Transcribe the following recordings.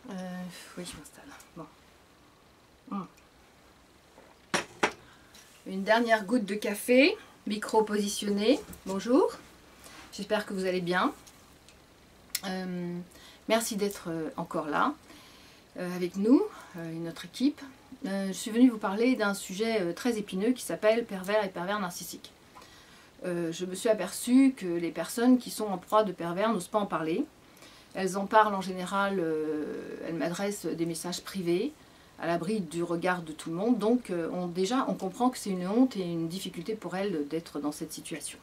Oui, je m'installe. Bon. Une dernière goutte de café, micro positionné. Bonjour, j'espère que vous allez bien. Merci d'être encore là avec nous, notre équipe. Je suis venue vous parler d'un sujet très épineux qui s'appelle pervers et pervers narcissiques. Je me suis aperçue que les personnes qui sont en proie de pervers n'osent pas en parler. Elles en parlent en général, elles m'adressent des messages privés, à l'abri du regard de tout le monde. Donc déjà, on comprend que c'est une honte et une difficulté pour elles d'être dans cette situation.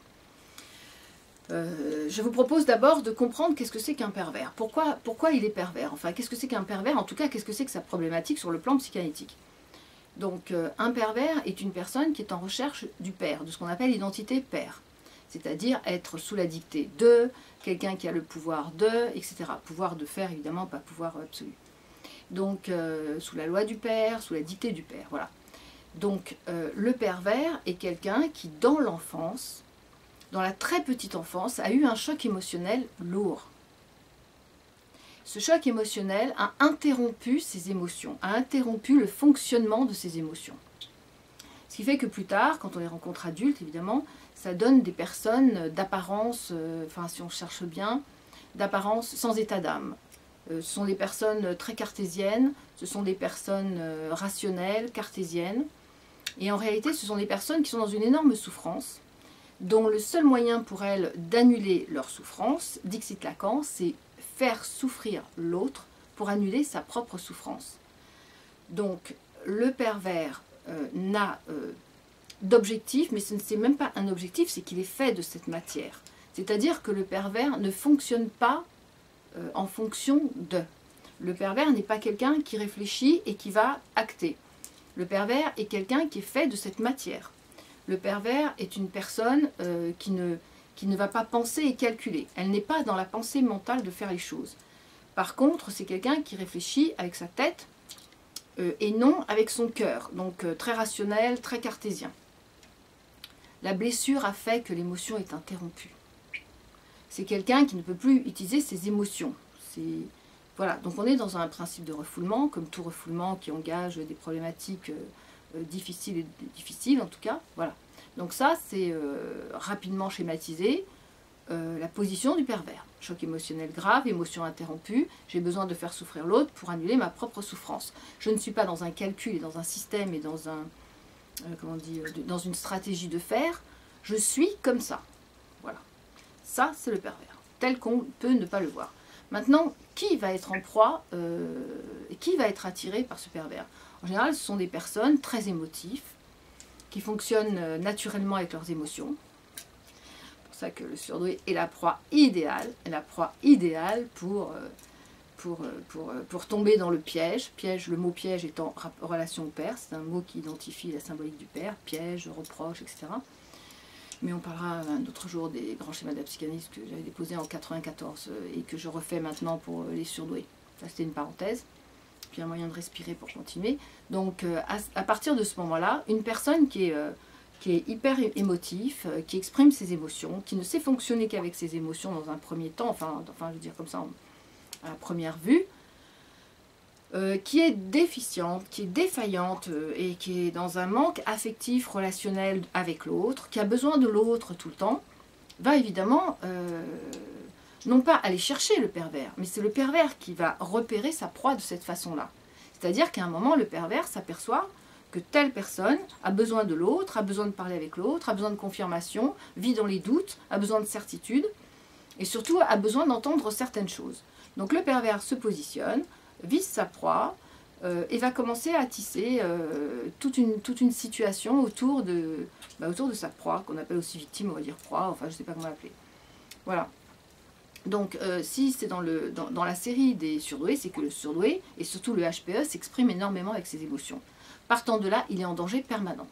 Je vous propose d'abord de comprendre qu'est-ce que c'est qu'un pervers. Pourquoi il est pervers? Enfin, qu'est-ce que c'est qu'un pervers? En tout cas, qu'est-ce que c'est que sa problématique sur le plan psychanalytique? Donc, un pervers est une personne qui est en recherche du père, de ce qu'on appelle l'identité père. C'est-à-dire être sous la dictée de, quelqu'un qui a le pouvoir de, etc. Pouvoir de faire, évidemment, pas pouvoir absolu. Donc, sous la loi du père, sous la dictée du père, voilà. Donc, le pervers est quelqu'un qui, dans l'enfance, dans la très petite enfance, a eu un choc émotionnel lourd. Ce choc émotionnel a interrompu ses émotions, a interrompu le fonctionnement de ses émotions. Ce qui fait que plus tard, quand on les rencontre adultes, évidemment, ça donne des personnes d'apparence, enfin si on cherche bien, d'apparence sans état d'âme. Ce sont des personnes très cartésiennes, ce sont des personnes rationnelles, cartésiennes. Et en réalité, ce sont des personnes qui sont dans une énorme souffrance, dont le seul moyen pour elles d'annuler leur souffrance, dixit Lacan, c'est faire souffrir l'autre pour annuler sa propre souffrance. Donc le pervers n'a d'objectif, mais ce n'est même pas un objectif, c'est qu'il est fait de cette matière. C'est-à-dire que le pervers ne fonctionne pas en fonction de. Le pervers n'est pas quelqu'un qui réfléchit et qui va acter. Le pervers est quelqu'un qui est fait de cette matière. Le pervers est une personne qui ne va pas penser et calculer. Elle n'est pas dans la pensée mentale de faire les choses. Par contre, c'est quelqu'un qui réfléchit avec sa tête et non avec son cœur. Donc très rationnel, très cartésien. La blessure a fait que l'émotion est interrompue. C'est quelqu'un qui ne peut plus utiliser ses émotions. Voilà. Donc on est dans un principe de refoulement, comme tout refoulement qui engage des problématiques difficiles en tout cas. Voilà. Donc ça, c'est rapidement schématisé la position du pervers. Choc émotionnel grave, émotion interrompue, j'ai besoin de faire souffrir l'autre pour annuler ma propre souffrance. Je ne suis pas dans un calcul et dans un système et dans un dans une stratégie de faire, je suis comme ça. Voilà. Ça, c'est le pervers, tel qu'on peut ne pas le voir. Maintenant, qui va être en proie et qui va être attiré par ce pervers? En général, ce sont des personnes très émotives, qui fonctionnent naturellement avec leurs émotions. C'est pour ça que le surdoué est la proie idéale pour tomber dans le piège. Le mot piège étant relation au père, c'est un mot qui identifie la symbolique du père, piège, reproche, etc. Mais on parlera un autre jour des grands schémas de la psychanalyse que j'avais déposés en 1994 et que je refais maintenant pour les surdoués. Ça, c'était une parenthèse. Puis un moyen de respirer pour continuer. Donc à partir de ce moment-là, une personne qui est hyper émotif, qui exprime ses émotions, qui ne sait fonctionner qu'avec ses émotions dans un premier temps, enfin je veux dire comme ça à la première vue, qui est déficiente, qui est défaillante et qui est dans un manque affectif, relationnel avec l'autre, qui a besoin de l'autre tout le temps, va évidemment non pas aller chercher le pervers, mais c'est le pervers qui va repérer sa proie de cette façon-là. C'est-à-dire qu'à un moment, le pervers s'aperçoit que telle personne a besoin de l'autre, a besoin de parler avec l'autre, a besoin de confirmation, vit dans les doutes, a besoin de certitude, et surtout a besoin d'entendre certaines choses. Donc le pervers se positionne, vise sa proie, et va commencer à tisser toute une situation autour de sa proie, qu'on appelle aussi victime, on va dire proie, enfin je ne sais pas comment l'appeler. Voilà. Donc si c'est dans la série des surdoués, c'est que le surdoué, et surtout le HPE, s'exprime énormément avec ses émotions. Partant de là, il est en danger permanent.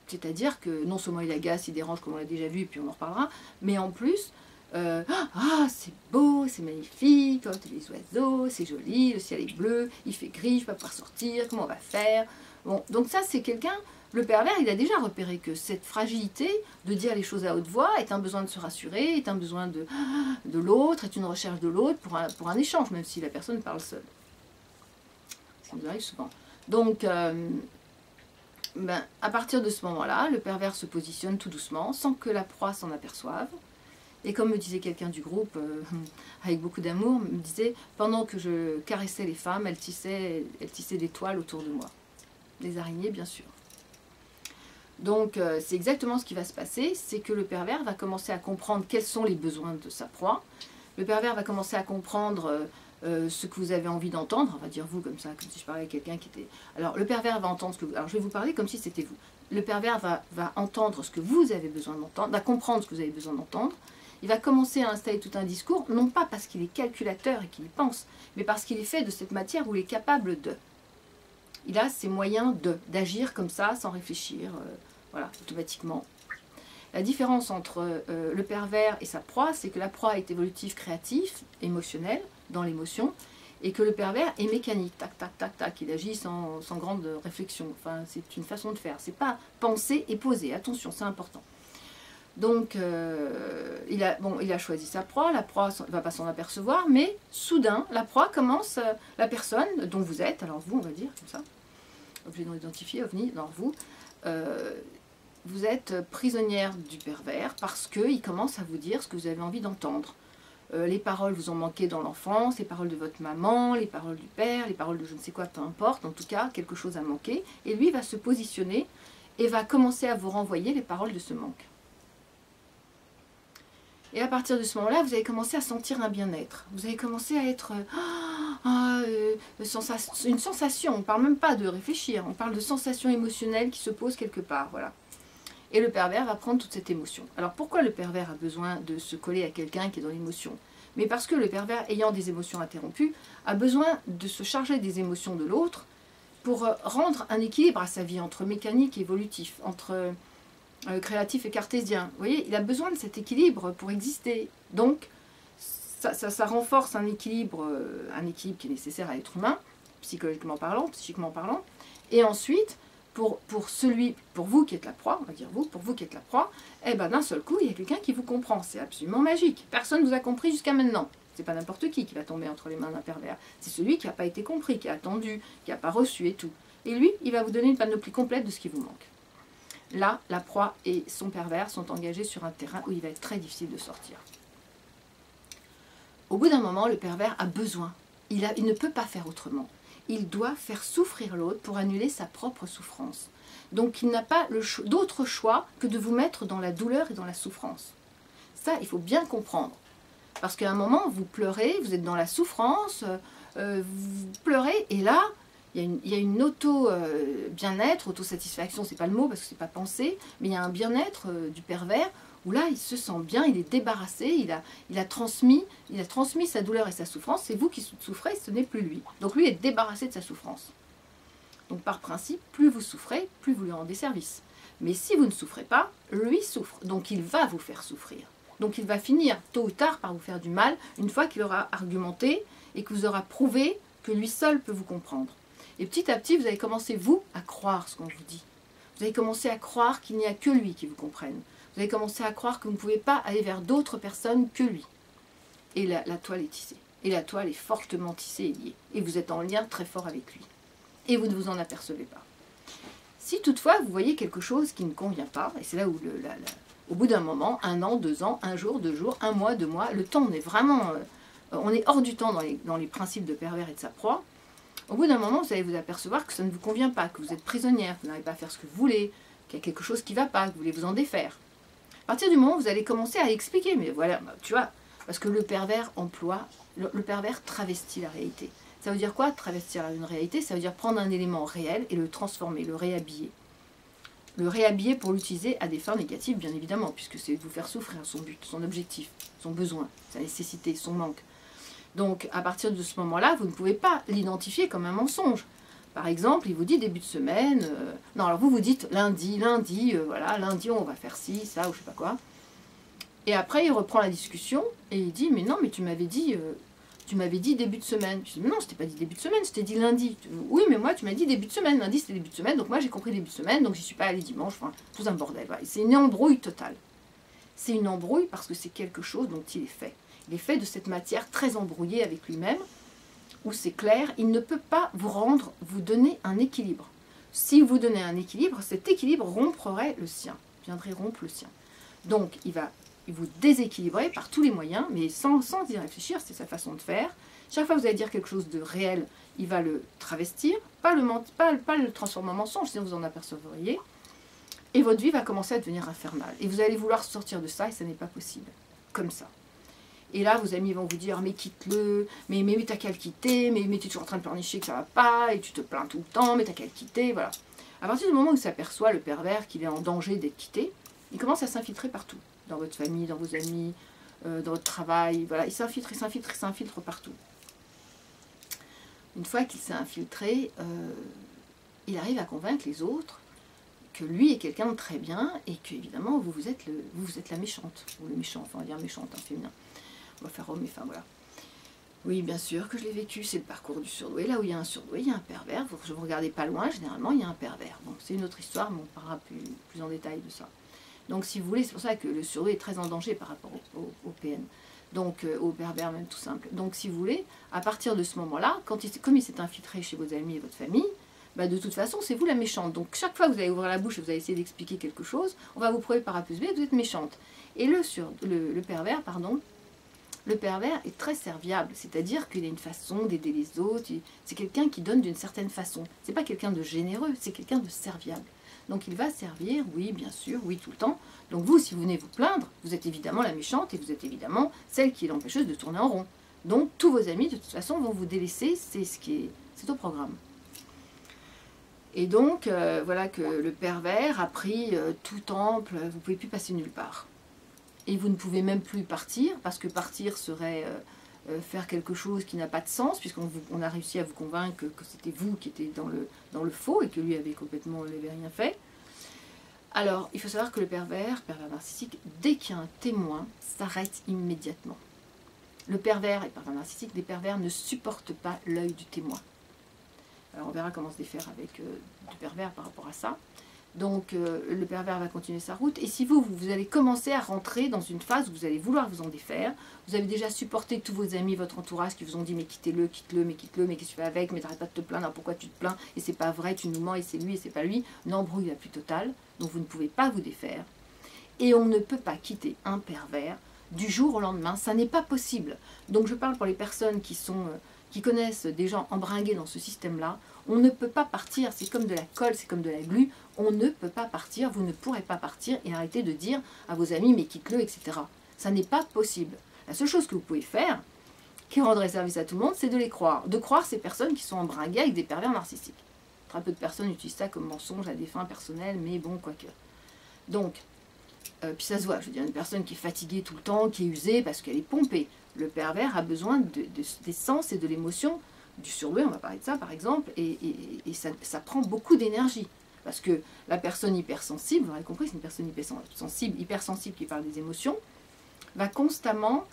C'est-à-dire que non seulement il agace, il dérange, comme on l'a déjà vu, et puis on en reparlera, mais en plus, c'est beau, c'est magnifique, oh, les oiseaux, c'est joli, le ciel est bleu, il fait gris, je ne vais pas pouvoir sortir, comment on va faire? Bon, donc ça c'est quelqu'un Le pervers, il a déjà repéré que cette fragilité de dire les choses à haute voix est un besoin de se rassurer, est un besoin de l'autre, est une recherche de l'autre pour un échange, même si la personne parle seule. Ça nous arrive souvent. Donc, à partir de ce moment-là, le pervers se positionne tout doucement, sans que la proie s'en aperçoive. Et comme me disait quelqu'un du groupe, avec beaucoup d'amour, me disait, pendant que je caressais les femmes, elles tissaient des toiles autour de moi. Des araignées, bien sûr. Donc, c'est exactement ce qui va se passer, c'est que le pervers va commencer à comprendre quels sont les besoins de sa proie. Le pervers va commencer à comprendre ce que vous avez envie d'entendre, on va dire vous comme ça, comme si je parlais à quelqu'un qui était... Alors, le pervers va entendre ce que vous... Alors, je vais vous parler comme si c'était vous. Le pervers va entendre ce que vous avez besoin d'entendre, va comprendre ce que vous avez besoin d'entendre. Il va commencer à installer tout un discours, non pas parce qu'il est calculateur et qu'il y pense, mais parce qu'il est fait de cette matière où il est capable de. Il a ses moyens d'agir comme ça, sans réfléchir, voilà, automatiquement. La différence entre le pervers et sa proie, c'est que la proie est évolutive, créatif, émotionnel, dans l'émotion, et que le pervers est mécanique, tac, tac, tac, tac, il agit sans grande réflexion. Enfin, c'est une façon de faire, c'est pas penser et poser, attention, c'est important. Donc, il a choisi sa proie, la proie ne va pas s'en apercevoir, mais soudain, la proie commence, la personne dont vous êtes, alors vous, on va dire, comme ça, objet non identifié, ovni, alors vous êtes prisonnière du pervers parce qu'il commence à vous dire ce que vous avez envie d'entendre. Les paroles vous ont manqué dans l'enfance, les paroles de votre maman, les paroles du père, les paroles de je ne sais quoi, peu importe, en tout cas, quelque chose a manqué, et lui va se positionner et va commencer à vous renvoyer les paroles de ce manque. Et à partir de ce moment-là, vous allez commencer à sentir un bien-être. Vous allez commencer à être une sensation. On ne parle même pas de réfléchir, on parle de sensation émotionnelle qui se pose quelque part. Voilà. Et le pervers va prendre toute cette émotion. Alors pourquoi le pervers a besoin de se coller à quelqu'un qui est dans l'émotion? Mais parce que le pervers, ayant des émotions interrompues, a besoin de se charger des émotions de l'autre pour rendre un équilibre à sa vie entre mécanique et évolutif, entre... créatif et cartésien. Vous voyez, il a besoin de cet équilibre pour exister. Donc, ça renforce un équilibre qui est nécessaire à l'être humain, psychologiquement parlant, psychiquement parlant. Et ensuite, pour vous qui êtes la proie, on va dire vous, pour vous qui êtes la proie, eh ben d'un seul coup, il y a quelqu'un qui vous comprend. C'est absolument magique. Personne ne vous a compris jusqu'à maintenant. C'est pas n'importe qui va tomber entre les mains d'un pervers. C'est celui qui n'a pas été compris, qui a attendu, qui n'a pas reçu et tout. Et lui, il va vous donner une panoplie complète de ce qui vous manque. Là, la proie et son pervers sont engagés sur un terrain où il va être très difficile de sortir. Au bout d'un moment, le pervers a besoin. Il ne peut pas faire autrement. Il doit faire souffrir l'autre pour annuler sa propre souffrance. Donc il n'a pas d'autre choix que de vous mettre dans la douleur et dans la souffrance. Ça, il faut bien comprendre. Parce qu'à un moment, vous pleurez, vous êtes dans la souffrance, vous pleurez, et là... Il y a une auto-bien-être, autosatisfaction, c'est pas le mot parce que c'est pas pensé, mais il y a un bien-être du pervers où là il se sent bien, il est débarrassé, il a transmis sa douleur et sa souffrance, c'est vous qui souffrez, ce n'est plus lui. Donc lui est débarrassé de sa souffrance. Donc par principe, plus vous souffrez, plus vous lui rendez service. Mais si vous ne souffrez pas, lui souffre, donc il va vous faire souffrir. Donc il va finir tôt ou tard par vous faire du mal une fois qu'il aura argumenté et que vous aura prouvé que lui seul peut vous comprendre. Et petit à petit, vous allez commencer, vous, à croire ce qu'on vous dit. Vous allez commencer à croire qu'il n'y a que lui qui vous comprenne. Vous allez commencer à croire que vous ne pouvez pas aller vers d'autres personnes que lui. Et la toile est tissée. Et la toile est fortement tissée et liée. Et vous êtes en lien très fort avec lui. Et vous ne vous en apercevez pas. Si toutefois, vous voyez quelque chose qui ne convient pas, et c'est là où, au bout d'un moment, 1 an, 2 ans, 1 jour, 2 jours, 1 mois, 2 mois, le temps, on est vraiment... on est hors du temps dans les principes de pervers et de sa proie. Au bout d'un moment, vous allez vous apercevoir que ça ne vous convient pas, que vous êtes prisonnière, que vous n'arrivez pas à faire ce que vous voulez, qu'il y a quelque chose qui ne va pas, que vous voulez vous en défaire. À partir du moment où vous allez commencer à expliquer, mais voilà, tu vois, parce que le pervers le pervers travestit la réalité. Ça veut dire quoi, travestir une réalité? Ça veut dire prendre un élément réel et le transformer, le réhabiller. Le réhabiller pour l'utiliser à des fins négatives, bien évidemment, puisque c'est vous faire souffrir, son but, son objectif, son besoin, sa nécessité, son manque. Donc, à partir de ce moment-là, vous ne pouvez pas l'identifier comme un mensonge. Par exemple, il vous dit début de semaine, non, alors vous dites lundi, voilà, lundi on va faire ci, ça, ou je sais pas quoi. Et après, il reprend la discussion et il dit, mais non, mais tu m'avais dit tu m'avais dit début de semaine. Je dis, mais non, je t'ai pas dit début de semaine, je t'ai dit lundi. Oui, mais moi, tu m'as dit début de semaine. Lundi, c'était début de semaine, donc moi, j'ai compris début de semaine, donc j'y suis pas allée dimanche. Enfin, tout un bordel. Voilà. C'est une embrouille totale. C'est une embrouille parce que c'est quelque chose dont il est fait. Il est fait de cette matière très embrouillée avec lui-même, où c'est clair, il ne peut pas vous donner un équilibre. Si vous donnez un équilibre, cet équilibre romprait le sien, viendrait rompre le sien. Donc, il va vous déséquilibrer par tous les moyens, mais sans y réfléchir, c'est sa façon de faire. Chaque fois que vous allez dire quelque chose de réel, il va le travestir, pas le transformer en mensonge, sinon vous en apercevriez. Et votre vie va commencer à devenir infernale. Et vous allez vouloir sortir de ça, et ça n'est pas possible. Comme ça. Et là, vos amis vont vous dire, mais quitte-le, mais t'as qu'à le quitter, mais tu es toujours en train de pleurnicher que ça va pas, et tu te plains tout le temps, mais t'as qu'à le quitter, voilà. À partir du moment où il s'aperçoit, le pervers, qu'il est en danger d'être quitté, il commence à s'infiltrer partout. Dans votre famille, dans vos amis, dans votre travail, voilà. Il s'infiltre partout. Une fois qu'il s'est infiltré, il arrive à convaincre les autres que lui est quelqu'un de très bien, et que, évidemment, vous êtes la méchante, ou le méchant, enfin on va dire méchante, hein, féminin. On va faire homme et femme, voilà. Oui, bien sûr que je l'ai vécu, c'est le parcours du surdoué. Là où il y a un surdoué, il y a un pervers. Vous regardez pas loin, généralement, il y a un pervers. Bon, c'est une autre histoire, mais on parlera plus en détail de ça. Donc, si vous voulez, c'est pour ça que le surdoué est très en danger par rapport au PN. Donc, au pervers même, tout simple. Donc, si vous voulez, à partir de ce moment-là, comme il s'est infiltré chez vos amis et votre famille, bah, de toute façon, c'est vous la méchante. Donc, chaque fois que vous allez ouvrir la bouche et vous allez essayer d'expliquer quelque chose, on va vous prouver par A plus B que vous êtes méchante. Et le pervers, pardon, le pervers est très serviable, c'est-à-dire qu'il a une façon d'aider les autres, c'est quelqu'un qui donne d'une certaine façon. C'est pas quelqu'un de généreux, c'est quelqu'un de serviable. Donc il va servir, oui, bien sûr, oui, tout le temps. Donc vous, si vous venez vous plaindre, vous êtes évidemment la méchante et vous êtes évidemment celle qui est l'empêcheuse de tourner en rond. Donc tous vos amis, de toute façon, vont vous délaisser, c'est au programme. Et donc, voilà que le pervers a pris tout temple, vous ne pouvez plus passer nulle part. Et vous ne pouvez même plus partir, parce que partir serait faire quelque chose qui n'a pas de sens, puisqu'on a réussi à vous convaincre que c'était vous qui étiez dans le faux, et que lui n'avait rien fait. Alors, il faut savoir que le pervers narcissique, dès qu'il y a un témoin, s'arrête immédiatement. Le pervers et pervers narcissique, les pervers ne supportent pas l'œil du témoin. Alors, on verra comment se défaire avec du pervers par rapport à ça. Donc, le pervers va continuer sa route. Et si vous allez commencer à rentrer dans une phase où vous allez vouloir vous en défaire, vous avez déjà supporté tous vos amis, votre entourage qui vous ont dit « mais quittez-le, quitte-le, mais quitte-le, mais qu'est-ce que tu fais avec, mais t'arrêtes pas de te plaindre, pourquoi tu te plains, et c'est pas vrai, tu nous mens, et c'est lui, et c'est pas lui ». Une embrouille la plus totale, donc vous ne pouvez pas vous défaire. Et on ne peut pas quitter un pervers du jour au lendemain, ça n'est pas possible. Donc je parle pour les personnes qui connaissent des gens embringués dans ce système-là. On ne peut pas partir, c'est comme de la colle, c'est comme de la glu, on ne peut pas partir, vous ne pourrez pas partir et arrêter de dire à vos amis mais quitte-le, etc. Ça n'est pas possible. La seule chose que vous pouvez faire, qui rendrait service à tout le monde, c'est de les croire. De croire ces personnes qui sont embringuées avec des pervers narcissiques. Très peu de personnes utilisent ça comme mensonge à des fins personnelles, mais bon, quoique. Donc, puis ça se voit, je veux dire, une personne qui est fatiguée tout le temps, qui est usée parce qu'elle est pompée. Le pervers a besoin des sens et de l'émotion du surdoué, on va parler de ça par exemple, et ça prend beaucoup d'énergie. Parce que la personne hypersensible, vous aurez compris, c'est une personne hypersensible qui parle des émotions, va constamment,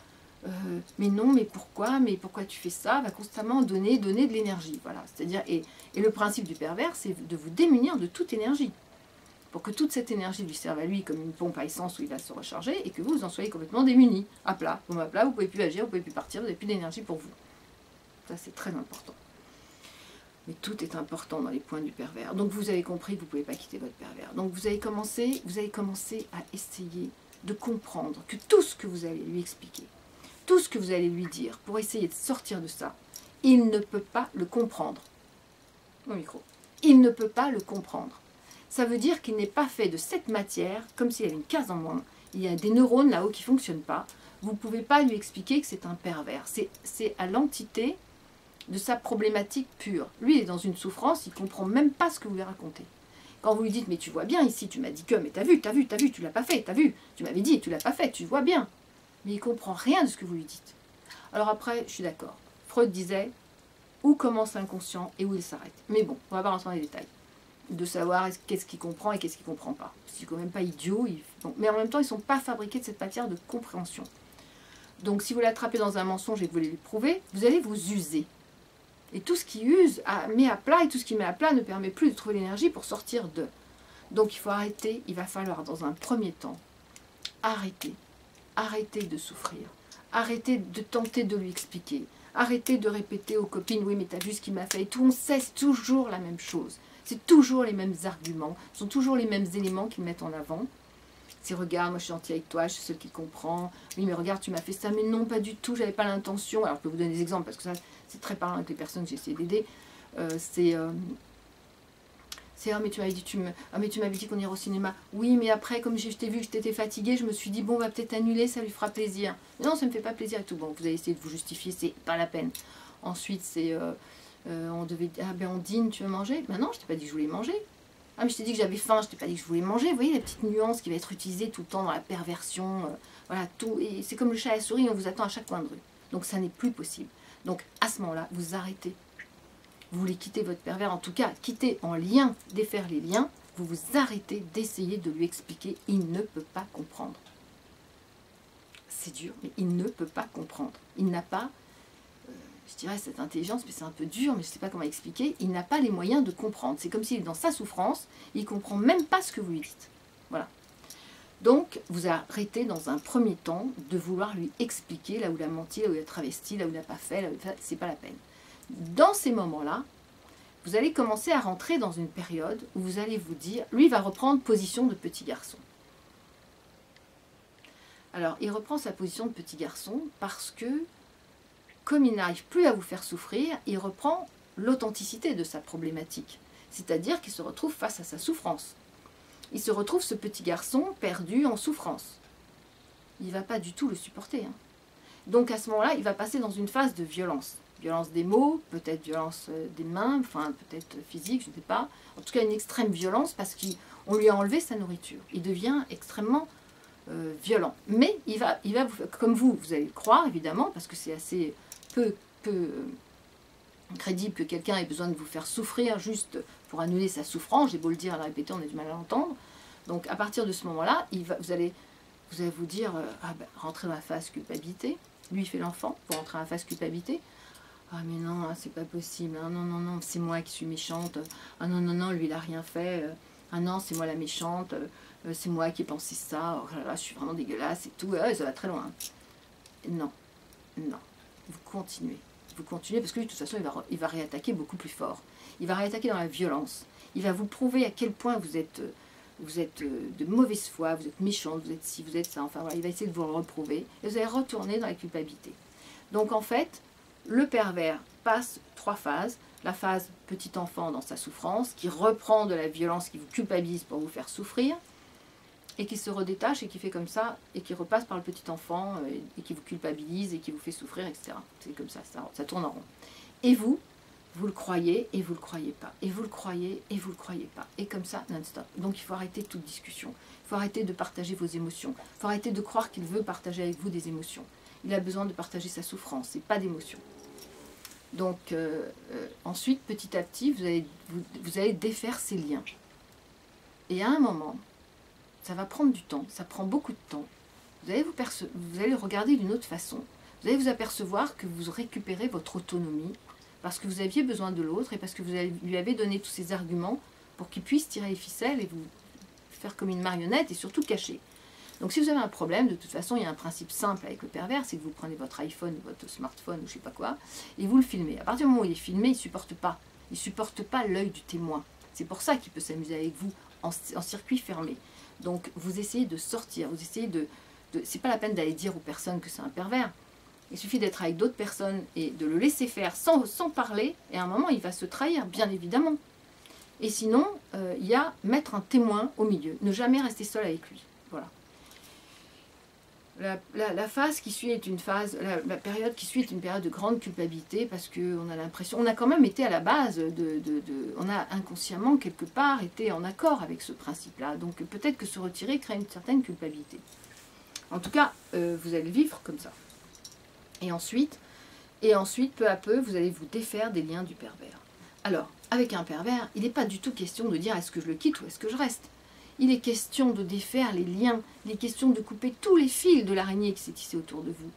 mais non, mais pourquoi tu fais ça, va constamment donner de l'énergie. Voilà. C'est-à-dire, et le principe du pervers, c'est de vous démunir de toute énergie. Pour que toute cette énergie lui serve à lui comme une pompe à essence où il va se recharger et que vous en soyez complètement démunis, à plat. Vous à plat, vous ne pouvez plus agir, vous ne pouvez plus partir, vous n'avez plus d'énergie pour vous. Ça, c'est très important. Mais tout est important dans les points du pervers. Donc vous avez compris que vous ne pouvez pas quitter votre pervers. Donc vous allez commencer à essayer de comprendre que tout ce que vous allez lui expliquer, tout ce que vous allez lui dire pour essayer de sortir de ça, il ne peut pas le comprendre. Mon micro. Il ne peut pas le comprendre. Ça veut dire qu'il n'est pas fait de cette matière, comme s'il y avait une case en moins. Il y a des neurones là-haut qui ne fonctionnent pas. Vous ne pouvez pas lui expliquer que c'est un pervers. C'est à l'entité de sa problématique pure. Lui, il est dans une souffrance, il ne comprend même pas ce que vous lui racontez. Quand vous lui dites, mais tu vois bien ici, tu m'as dit que, mais t'as vu, tu l'as pas fait, t'as vu, tu m'avais dit, tu l'as pas fait, tu vois bien. Mais il ne comprend rien de ce que vous lui dites. Alors après, je suis d'accord. Freud disait, où commence l'inconscient et où il s'arrête. Mais bon, on va pas rentrer dans les détails. De savoir qu'est-ce qu'il comprend et qu'est-ce qu'il ne comprend pas. C'est quand même pas idiot, bon. Mais en même temps, ils ne sont pas fabriqués de cette matière de compréhension. Donc si vous l'attrapez dans un mensonge et que vous voulez lui prouver, vous allez vous user. Et tout ce qui use met à plat, et tout ce qui met à plat ne permet plus de trouver l'énergie pour sortir de. Donc il faut arrêter, il va falloir dans un premier temps, arrêter de souffrir, arrêter de tenter de lui expliquer, arrêter de répéter aux copines, oui mais t'as vu ce qu'il m'a fait et tout, on sait, c'est toujours la même chose, c'est toujours les mêmes arguments, ce sont toujours les mêmes éléments qu'ils mettent en avant. C'est regarde, moi je suis gentille avec toi, je suis celle qui comprend, oui mais regarde tu m'as fait ça, mais non pas du tout, j'avais pas l'intention, alors je peux vous donner des exemples parce que ça c'est très parlant avec les personnes que j'ai essayé d'aider, c'est ah mais tu m'avais dit qu'on irait au cinéma. Oui mais après comme je t'ai vu que tu étais fatiguée, je me suis dit bon on va peut-être annuler, ça lui fera plaisir. Mais non ça me fait pas plaisir et tout. Bon vous avez essayé de vous justifier, c'est pas la peine. Ensuite c'est on devait ah ben on dîne, tu veux manger? Ben non je t'ai pas dit que je voulais manger. Ah mais je t'ai dit que j'avais faim, je t'ai pas dit que je voulais manger. Vous voyez la petite nuance qui va être utilisée tout le temps dans la perversion, voilà tout. Et c'est comme le chat et la souris, on vous attend à chaque coin de rue. Donc ça n'est plus possible. Donc à ce moment-là vous arrêtez. Vous voulez quitter votre pervers, en tout cas, quitter en lien, défaire les liens, vous vous arrêtez d'essayer de lui expliquer, il ne peut pas comprendre. C'est dur, mais il ne peut pas comprendre. Il n'a pas, je dirais cette intelligence, mais c'est un peu dur, mais je ne sais pas comment expliquer, il n'a pas les moyens de comprendre. C'est comme s'il est dans sa souffrance, il ne comprend même pas ce que vous lui dites. Voilà. Donc, vous arrêtez dans un premier temps de vouloir lui expliquer là où il a menti, là où il a travesti, là où il n'a pas fait, c'est pas la peine. Dans ces moments-là, vous allez commencer à rentrer dans une période où vous allez vous dire, lui va reprendre position de petit garçon. Alors, il reprend sa position de petit garçon parce que, comme il n'arrive plus à vous faire souffrir, il reprend l'authenticité de sa problématique. C'est-à-dire qu'il se retrouve face à sa souffrance. Il se retrouve ce petit garçon perdu en souffrance. Il ne va pas du tout le supporter. Hein. Donc à ce moment-là, il va passer dans une phase de violence. Violence des mots, peut-être violence des mains, enfin peut-être physique, je ne sais pas. En tout cas, une extrême violence parce qu'on lui a enlevé sa nourriture. Il devient extrêmement violent. Mais il va vous, comme vous allez le croire évidemment, parce que c'est assez peu crédible que quelqu'un ait besoin de vous faire souffrir juste pour annuler sa souffrance. J'ai beau le dire à le répéter, on a du mal à l'entendre. Donc à partir de ce moment-là, vous allez vous dire ah ben, rentrer dans la phase culpabilité. Lui il fait l'enfant pour rentrer dans la phase culpabilité. Ah mais non, c'est pas possible, ah, non, non, non, c'est moi qui suis méchante, ah non, non, non, lui il a rien fait, ah non, c'est moi la méchante, c'est moi qui ai pensé ça, oh là là, je suis vraiment dégueulasse et tout, ça va très loin. Non, non, vous continuez parce que lui, de toute façon il va réattaquer beaucoup plus fort, il va réattaquer dans la violence, il va vous prouver à quel point vous êtes de mauvaise foi, vous êtes méchante, vous êtes ci, vous êtes ça, enfin voilà, il va essayer de vous le reprouver, et vous allez retourner dans la culpabilité. Donc en fait, le pervers passe 3 phases. La phase petit enfant dans sa souffrance, qui reprend de la violence, qui vous culpabilise pour vous faire souffrir, et qui se redétache et qui fait comme ça, et qui repasse par le petit enfant, et qui vous culpabilise, et qui vous fait souffrir, etc. C'est comme ça, ça tourne en rond. Et vous le croyez, et vous le croyez pas. Et vous le croyez, et vous le croyez pas. Et comme ça, non-stop. Donc il faut arrêter toute discussion. Il faut arrêter de partager vos émotions. Il faut arrêter de croire qu'il veut partager avec vous des émotions. Il a besoin de partager sa souffrance, et pas d'émotions. Donc, ensuite, petit à petit, vous allez défaire ces liens. Et à un moment, ça va prendre du temps, ça prend beaucoup de temps. Vous allez le regarder d'une autre façon. Vous allez vous apercevoir que vous récupérez votre autonomie parce que vous aviez besoin de l'autre et parce que vous lui avez donné tous ces arguments pour qu'il puisse tirer les ficelles et vous faire comme une marionnette et surtout cacher. Donc si vous avez un problème, de toute façon, il y a un principe simple avec le pervers, c'est que vous prenez votre iPhone, votre smartphone ou je sais pas quoi, et vous le filmez. À partir du moment où il est filmé, il ne supporte pas. Il ne supporte pas l'œil du témoin. C'est pour ça qu'il peut s'amuser avec vous en circuit fermé. Donc vous essayez de sortir, vous essayez c'est pas la peine d'aller dire aux personnes que c'est un pervers. Il suffit d'être avec d'autres personnes et de le laisser faire sans parler, et à un moment il va se trahir, bien évidemment. Et sinon, il y a mettre un témoin au milieu, ne jamais rester seul avec lui. Voilà. La phase qui suit est une phase, la période qui suit est une période de grande culpabilité parce qu'on a l'impression, on a quand même été à la base, on a inconsciemment quelque part été en accord avec ce principe-là. Donc peut-être que se retirer crée une certaine culpabilité. En tout cas, vous allez vivre comme ça. Et ensuite, peu à peu, vous allez vous défaire des liens du pervers. Alors, avec un pervers, il n'est pas du tout question de dire est-ce que je le quitte ou est-ce que je reste. Il est question de défaire les liens, il est question de couper tous les fils de l'araignée qui s'est tissée autour de vous.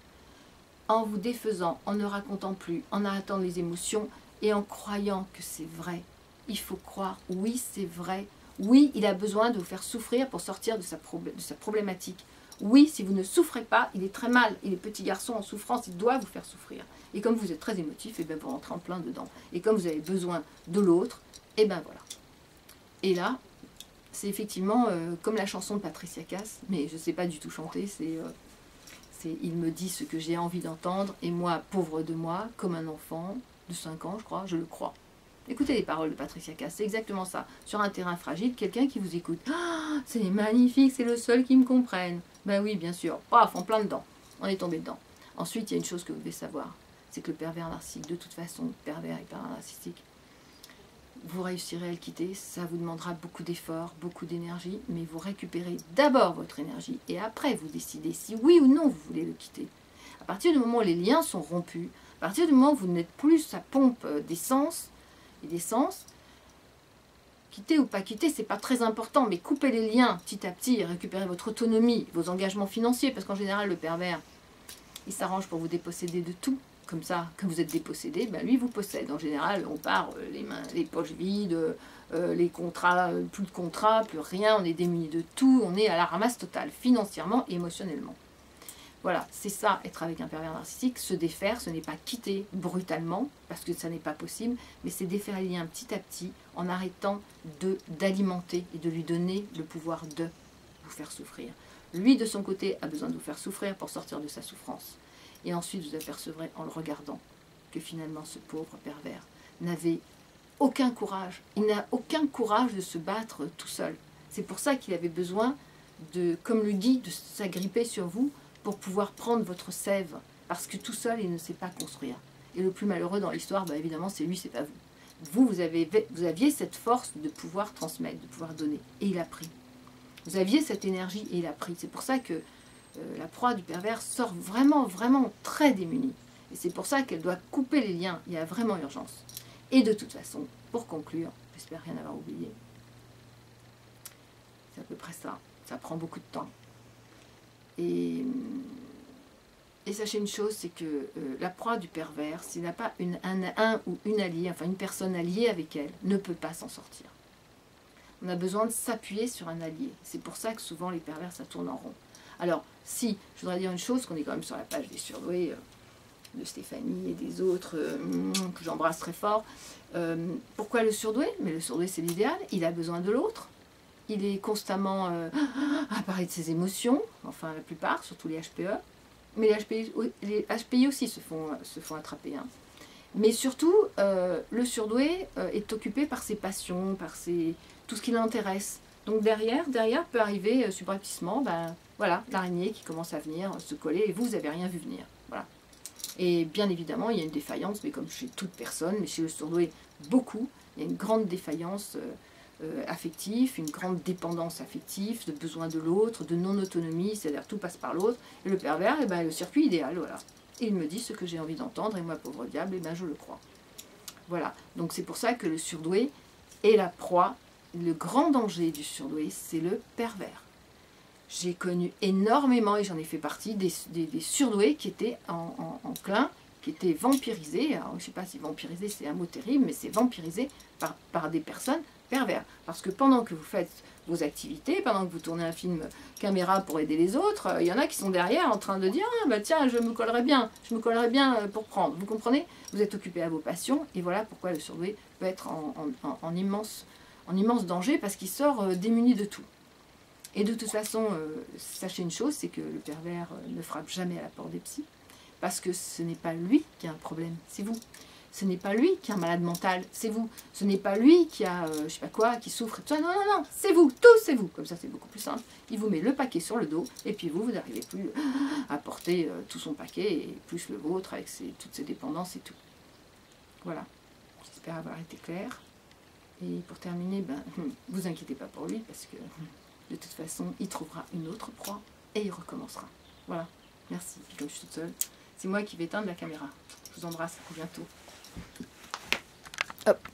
en vous défaisant, en ne racontant plus, en arrêtant les émotions et en croyant que c'est vrai. Il faut croire, oui c'est vrai, oui il a besoin de vous faire souffrir pour sortir de sa problématique. Oui, si vous ne souffrez pas, il est très mal. Et les petits garçons en souffrance, ils doivent vous faire souffrir. Et comme vous êtes très émotif, et bien vous rentrez en plein dedans. Et comme vous avez besoin de l'autre, et bien voilà. Et là, c'est effectivement comme la chanson de Patricia Cass, mais je ne sais pas du tout chanter, c'est il me dit ce que j'ai envie d'entendre, et moi, pauvre de moi, comme un enfant de 5 ans, je crois, je le crois. Écoutez les paroles de Patricia Cass, c'est exactement ça. Sur un terrain fragile, quelqu'un qui vous écoute. Ah, c'est magnifique, c'est le seul qui me comprenne. Ben oui, bien sûr. Paf, en plein dedans. On est tombé dedans. Ensuite, il y a une chose que vous devez savoir, c'est que le pervers narcissique, de toute façon, pervers et pervers narcissique, vous réussirez à le quitter, ça vous demandera beaucoup d'efforts, beaucoup d'énergie, mais vous récupérez d'abord votre énergie et après vous décidez si oui ou non vous voulez le quitter. À partir du moment où les liens sont rompus, à partir du moment où vous n'êtes plus sa pompe d'essence, quitter ou pas quitter, c'est pas très important, mais coupez les liens petit à petit, récupérez votre autonomie, vos engagements financiers, parce qu'en général, le pervers, il s'arrange pour vous déposséder de tout. Comme ça, quand vous êtes dépossédé, ben lui vous possède. En général, on part les poches vides, les contrats, plus de contrats, plus rien, on est démuni de tout, on est à la ramasse totale, financièrement et émotionnellement. Voilà, c'est ça, être avec un pervers narcissique, se défaire, ce n'est pas quitter brutalement, parce que ça n'est pas possible, mais c'est défaire les liens petit à petit, en arrêtant d'alimenter et de lui donner le pouvoir de vous faire souffrir. Lui, de son côté, a besoin de vous faire souffrir pour sortir de sa souffrance. Et ensuite, vous apercevrez, en le regardant, que finalement, ce pauvre pervers n'avait aucun courage. Il n'a aucun courage de se battre tout seul. C'est pour ça qu'il avait besoin, comme le dit, de s'agripper sur vous, pour pouvoir prendre votre sève, parce que tout seul, il ne sait pas construire. Et le plus malheureux dans l'histoire, bah, évidemment, c'est lui, c'est pas vous. Vous aviez cette force de pouvoir transmettre, de pouvoir donner, et il a pris. Vous aviez cette énergie, et il a pris. C'est pour ça que la proie du pervers sort vraiment, vraiment très démunie. Et c'est pour ça qu'elle doit couper les liens, il y a vraiment urgence. Et de toute façon, pour conclure, j'espère rien avoir oublié, c'est à peu près ça. Ça prend beaucoup de temps. Et sachez une chose, c'est que la proie du pervers, s'il n'a pas un ou une alliée, enfin une personne alliée avec elle, ne peut pas s'en sortir. On a besoin de s'appuyer sur un allié. C'est pour ça que souvent les pervers, ça tourne en rond. Alors, si, je voudrais dire une chose, qu'on est quand même sur la page des surdoués de Stéphanie et des autres, que j'embrasse très fort. Pourquoi le surdoué? Mais le surdoué, c'est l'idéal, il a besoin de l'autre. Il est constamment à parler de ses émotions, enfin la plupart, surtout les HPE. Mais les HPI aussi se font attraper. Hein. Mais surtout, le surdoué est occupé par ses passions, par tout ce qui l'intéresse. Donc derrière peut arriver subrepticement, ben, voilà, l'araignée qui commence à venir se coller et vous n'avez rien vu venir. Voilà. Et bien évidemment, il y a une défaillance, mais comme chez toute personne, mais chez le surdoué, beaucoup, il y a une grande défaillance affectif, une grande dépendance affective, de besoin de l'autre, de non-autonomie, c'est-à-dire tout passe par l'autre. Et le pervers, eh ben, le circuit idéal, voilà. Et il me dit ce que j'ai envie d'entendre, et moi, pauvre diable, eh ben, je le crois. Voilà, donc c'est pour ça que le surdoué est la proie. Le grand danger du surdoué, c'est le pervers. J'ai connu énormément, et j'en ai fait partie, des surdoués qui étaient enclins, qui étaient vampirisés. Alors, je ne sais pas si vampirisé, c'est un mot terrible, mais c'est vampirisé par des personnes pervers. Parce que pendant que vous faites vos activités, pendant que vous tournez un film caméra pour aider les autres, il y en a qui sont derrière en train de dire « Ah bah tiens, je me collerai bien pour prendre ». Vous comprenez? Vous êtes occupé à vos passions, et voilà pourquoi le surdoué peut être en immense danger, parce qu'il sort démuni de tout. Et de toute façon, sachez une chose, c'est que le pervers ne frappe jamais à la porte des psys, parce que ce n'est pas lui qui a un problème, c'est vous. Ce n'est pas lui qui a un malade mental, c'est vous. Ce n'est pas lui qui a, je sais pas quoi, qui souffre. Non, non, non, c'est vous, tous c'est vous. Comme ça, c'est beaucoup plus simple. Il vous met le paquet sur le dos, et puis vous n'arrivez plus à porter tout son paquet, et plus le vôtre, avec toutes ses dépendances et tout. Voilà. J'espère avoir été clair. Et pour terminer, ben, vous inquiétez pas pour lui, parce que de toute façon, il trouvera une autre proie, et il recommencera. Voilà. Merci. Puis comme je suis toute seule, c'est moi qui vais éteindre la caméra. Je vous embrasse. À bientôt. Hop.